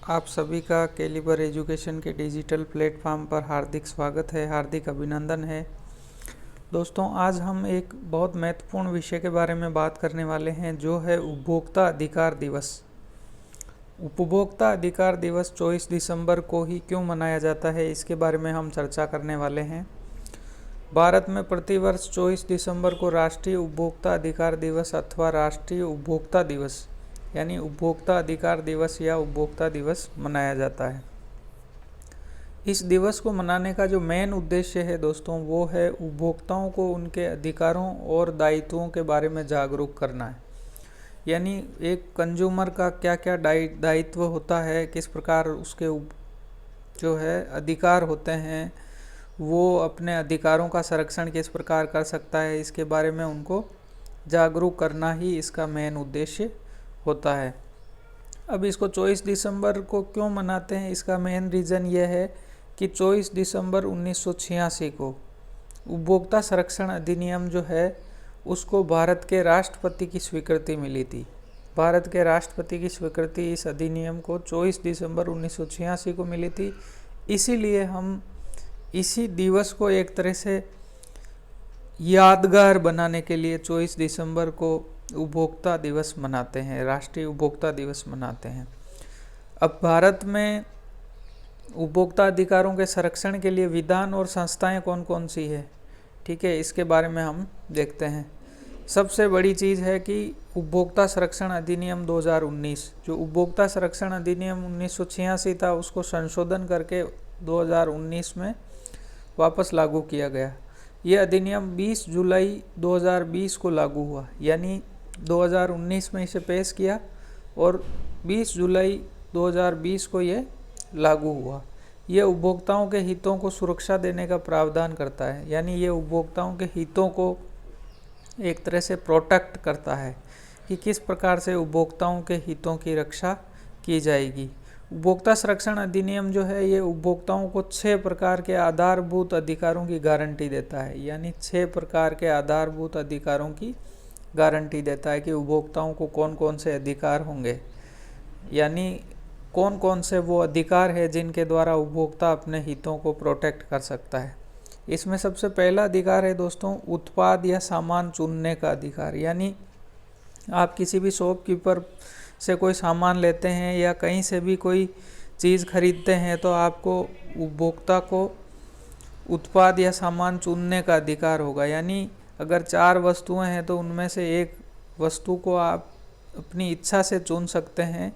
आप सभी का कैलिबर एजुकेशन के डिजिटल प्लेटफॉर्म पर हार्दिक स्वागत है, हार्दिक अभिनंदन है। दोस्तों, आज हम एक बहुत महत्वपूर्ण विषय के बारे में बात करने वाले हैं, जो है उपभोक्ता अधिकार दिवस। उपभोक्ता अधिकार दिवस 24 दिसंबर को ही क्यों मनाया जाता है, इसके बारे में हम चर्चा करने वाले हैं। भारत में प्रतिवर्ष 24 दिसंबर को राष्ट्रीय उपभोक्ता अधिकार दिवस अथवा राष्ट्रीय उपभोक्ता दिवस यानी उपभोक्ता अधिकार दिवस या उपभोक्ता दिवस मनाया जाता है। इस दिवस को मनाने का जो मेन उद्देश्य है दोस्तों, वो है उपभोक्ताओं को उनके अधिकारों और दायित्वों के बारे में जागरूक करना है। यानी एक कंज्यूमर का क्या क्या दायित्व होता है, किस प्रकार उसके जो है अधिकार होते हैं, वो अपने अधिकारों का संरक्षण किस प्रकार कर सकता है, इसके बारे में उनको जागरूक करना ही इसका मेन उद्देश्य होता है। अब इसको 24 दिसंबर को क्यों मनाते हैं, इसका मेन रीज़न ये है कि 24 दिसंबर 1986 को उपभोक्ता संरक्षण अधिनियम जो है उसको भारत के राष्ट्रपति की स्वीकृति मिली थी। भारत के राष्ट्रपति की स्वीकृति इस अधिनियम को 24 दिसंबर 1986 को मिली थी। इसीलिए हम इसी दिवस को एक तरह से यादगार बनाने के लिए 24 दिसंबर को उपभोक्ता दिवस मनाते हैं, राष्ट्रीय उपभोक्ता दिवस मनाते हैं। अब भारत में उपभोक्ता अधिकारों के संरक्षण के लिए विधान और संस्थाएं कौन कौन सी है, ठीक है, इसके बारे में हम देखते हैं। सबसे बड़ी चीज़ है कि उपभोक्ता संरक्षण अधिनियम 2019, जो उपभोक्ता संरक्षण अधिनियम 1986 था, उसको संशोधन करके 2019 में वापस लागू किया गया। ये अधिनियम 20 जुलाई 2020 को लागू हुआ, यानी 2019 में इसे पेश किया और 20 जुलाई 2020 को ये लागू हुआ। ये उपभोक्ताओं के हितों को सुरक्षा देने का प्रावधान करता है, यानी ये उपभोक्ताओं के हितों को एक तरह से प्रोटेक्ट करता है कि किस प्रकार से उपभोक्ताओं के हितों की रक्षा की जाएगी। उपभोक्ता संरक्षण अधिनियम जो है ये उपभोक्ताओं को 6 प्रकार के आधारभूत अधिकारों की गारंटी देता है, यानी 6 प्रकार के आधारभूत अधिकारों की गारंटी देता है कि उपभोक्ताओं को कौन कौन से अधिकार होंगे, यानी कौन कौन से वो अधिकार है जिनके द्वारा उपभोक्ता अपने हितों को प्रोटेक्ट कर सकता है। इसमें सबसे पहला अधिकार है दोस्तों, उत्पाद या सामान चुनने का अधिकार। यानी आप किसी भी शॉपकीपर से कोई सामान लेते हैं या कहीं से भी कोई चीज़ खरीदते हैं तो आपको उपभोक्ता को उत्पाद या सामान चुनने का अधिकार होगा। यानी अगर 4 वस्तुएं हैं तो उनमें से एक वस्तु को आप अपनी इच्छा से चुन सकते हैं,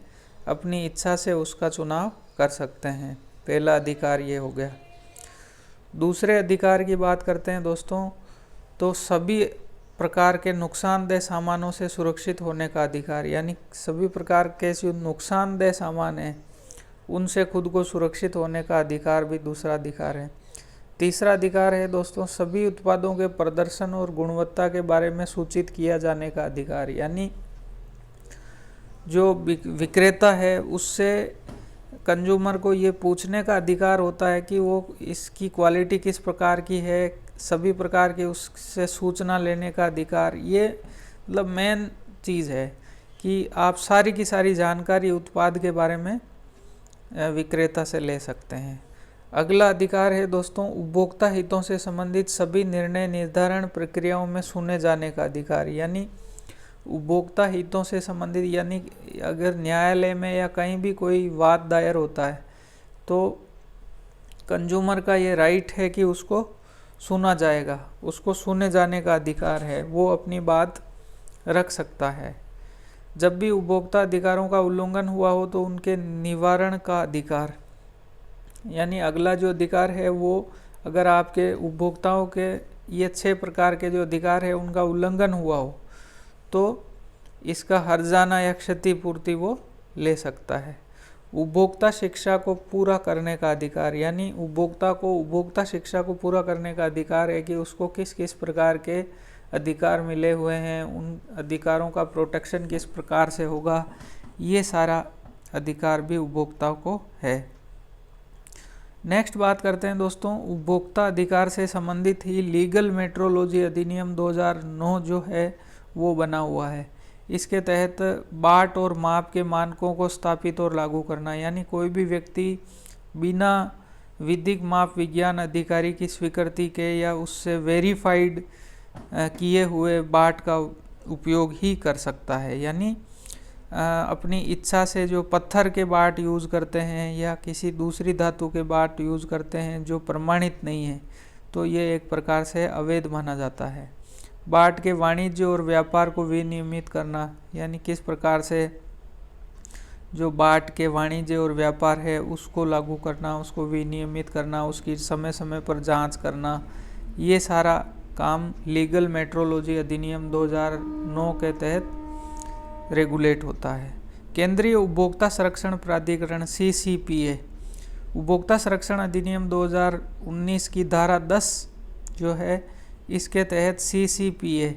अपनी इच्छा से उसका चुनाव कर सकते हैं। पहला अधिकार ये हो गया। दूसरे अधिकार की बात करते हैं दोस्तों, तो सभी प्रकार के नुकसानदेह सामानों से सुरक्षित होने का अधिकार, यानी सभी प्रकार के जो नुकसानदेह सामान हैं उनसे खुद को सुरक्षित होने का अधिकार भी दूसरा अधिकार है। तीसरा अधिकार है दोस्तों, सभी उत्पादों के प्रदर्शन और गुणवत्ता के बारे में सूचित किया जाने का अधिकार। यानी जो विक्रेता है उससे कंज्यूमर को ये पूछने का अधिकार होता है कि वो इसकी क्वालिटी किस प्रकार की है, सभी प्रकार की उससे सूचना लेने का अधिकार। ये मतलब मेन चीज़ है कि आप सारी की सारी जानकारी उत्पाद के बारे में विक्रेता से ले सकते हैं। अगला अधिकार है दोस्तों, उपभोक्ता हितों से संबंधित सभी निर्णय निर्धारण प्रक्रियाओं में सुने जाने का अधिकार। यानी उपभोक्ता हितों से संबंधित, यानी अगर न्यायालय में या कहीं भी कोई वाद दायर होता है तो कंज्यूमर का ये राइट है कि उसको सुना जाएगा, उसको सुने जाने का अधिकार है, वो अपनी बात रख सकता है। जब भी उपभोक्ता अधिकारों का उल्लंघन हुआ हो तो उनके निवारण का अधिकार। यानी अगला जो अधिकार है वो, अगर आपके उपभोक्ताओं के ये 6 प्रकार के जो अधिकार है उनका उल्लंघन हुआ हो तो इसका हर्जाना या क्षतिपूर्ति वो ले सकता है। उपभोक्ता शिक्षा को पूरा करने का अधिकार, यानी उपभोक्ता को उपभोक्ता शिक्षा को पूरा करने का अधिकार है कि उसको किस किस प्रकार के अधिकार मिले हुए हैं, उन अधिकारों का प्रोटेक्शन किस प्रकार से होगा, ये सारा अधिकार भी उपभोक्ता को है। नेक्स्ट बात करते हैं दोस्तों, उपभोक्ता अधिकार से संबंधित ही लीगल मेट्रोलॉजी अधिनियम 2009 जो है वो बना हुआ है। इसके तहत बाट और माप के मानकों को स्थापित और लागू करना, यानी कोई भी व्यक्ति बिना विधिक माप विज्ञान अधिकारी की स्वीकृति के या उससे वेरीफाइड किए हुए बाट का उपयोग ही कर सकता है। यानी अपनी इच्छा से जो पत्थर के बाट यूज़ करते हैं या किसी दूसरी धातु के बाट यूज़ करते हैं जो प्रमाणित नहीं है, तो ये एक प्रकार से अवैध माना जाता है। बाट के वाणिज्य और व्यापार को विनियमित करना, यानी किस प्रकार से जो बाट के वाणिज्य और व्यापार है उसको लागू करना, उसको विनियमित करना, उसकी समय समय पर जांच करना, ये सारा काम लीगल मेट्रोलॉजी अधिनियम 2009 के तहत रेगुलेट होता है। केंद्रीय उपभोक्ता संरक्षण प्राधिकरण CCPA उपभोक्ता संरक्षण अधिनियम 2019 की धारा 10 जो है, इसके तहत CCPA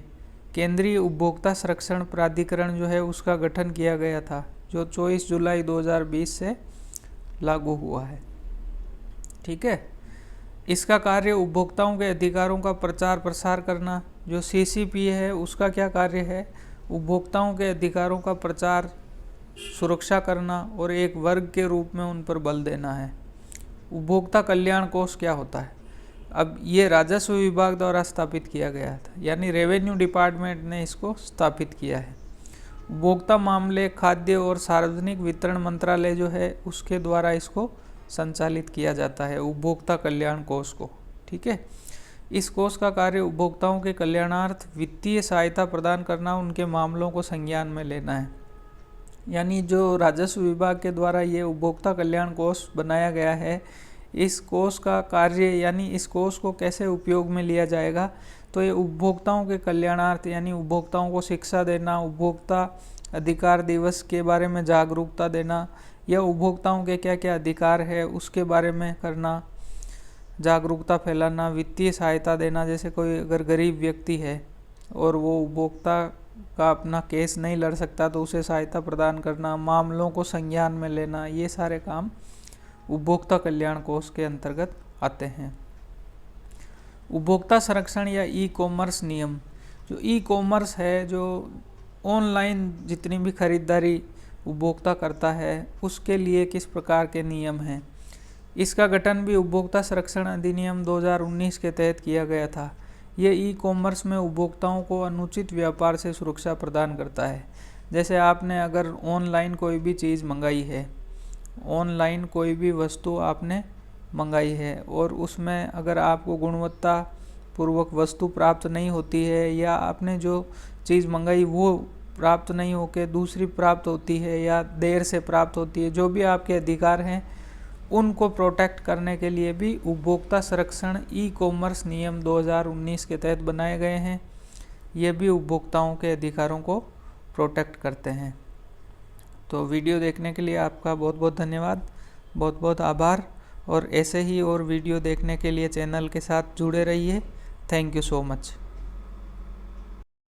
केंद्रीय उपभोक्ता संरक्षण प्राधिकरण जो है उसका गठन किया गया था, जो 24 जुलाई 2020 से लागू हुआ है। ठीक है, इसका कार्य उपभोक्ताओं के अधिकारों का प्रचार प्रसार करना। जो CCPA है उसका क्या कार्य है? उपभोक्ताओं के अधिकारों का प्रचार, सुरक्षा करना और एक वर्ग के रूप में उन पर बल देना है। उपभोक्ता कल्याण कोष क्या होता है? अब ये राजस्व विभाग द्वारा स्थापित किया गया था, यानी रेवेन्यू डिपार्टमेंट ने इसको स्थापित किया है। उपभोक्ता मामले, खाद्य और सार्वजनिक वितरण मंत्रालय जो है उसके द्वारा इसको संचालित किया जाता है, उपभोक्ता कल्याण कोष को। ठीक है, इस कोष का कार्य उपभोक्ताओं के कल्याणार्थ वित्तीय सहायता प्रदान करना, उनके मामलों को संज्ञान में लेना है। यानी जो राजस्व विभाग के द्वारा ये उपभोक्ता कल्याण कोष बनाया गया है, इस कोष का कार्य, यानी इस कोष को कैसे उपयोग में लिया जाएगा, तो ये उपभोक्ताओं के कल्याणार्थ, यानी उपभोक्ताओं को शिक्षा देना, उपभोक्ता अधिकार दिवस के बारे में जागरूकता देना, या उपभोक्ताओं के क्या क्या अधिकार है उसके बारे में करना, जागरूकता फैलाना, वित्तीय सहायता देना। जैसे कोई अगर गरीब व्यक्ति है और वो उपभोक्ता का अपना केस नहीं लड़ सकता तो उसे सहायता प्रदान करना, मामलों को संज्ञान में लेना, ये सारे काम उपभोक्ता कल्याण कोष के अंतर्गत आते हैं। उपभोक्ता संरक्षण या ई-कॉमर्स नियम। जो ई-कॉमर्स है, जो ऑनलाइन जितनी भी खरीदारी उपभोक्ता करता है उसके लिए किस प्रकार के नियम हैं, इसका गठन भी उपभोक्ता संरक्षण अधिनियम 2019 के तहत किया गया था। ये ई-कॉमर्स में उपभोक्ताओं को अनुचित व्यापार से सुरक्षा प्रदान करता है। जैसे आपने अगर ऑनलाइन कोई भी चीज़ मंगाई है, ऑनलाइन कोई भी वस्तु आपने मंगाई है और उसमें अगर आपको गुणवत्ता पूर्वक वस्तु प्राप्त नहीं होती है, या आपने जो चीज़ मंगाई वो प्राप्त नहीं होकर दूसरी प्राप्त होती है या देर से प्राप्त होती है, जो भी आपके अधिकार हैं उनको प्रोटेक्ट करने के लिए भी उपभोक्ता संरक्षण ई-कॉमर्स नियम 2019 के तहत बनाए गए हैं। ये भी उपभोक्ताओं के अधिकारों को प्रोटेक्ट करते हैं। तो वीडियो देखने के लिए आपका बहुत बहुत धन्यवाद, बहुत बहुत आभार, और ऐसे ही और वीडियो देखने के लिए चैनल के साथ जुड़े रहिए। Thank you so much.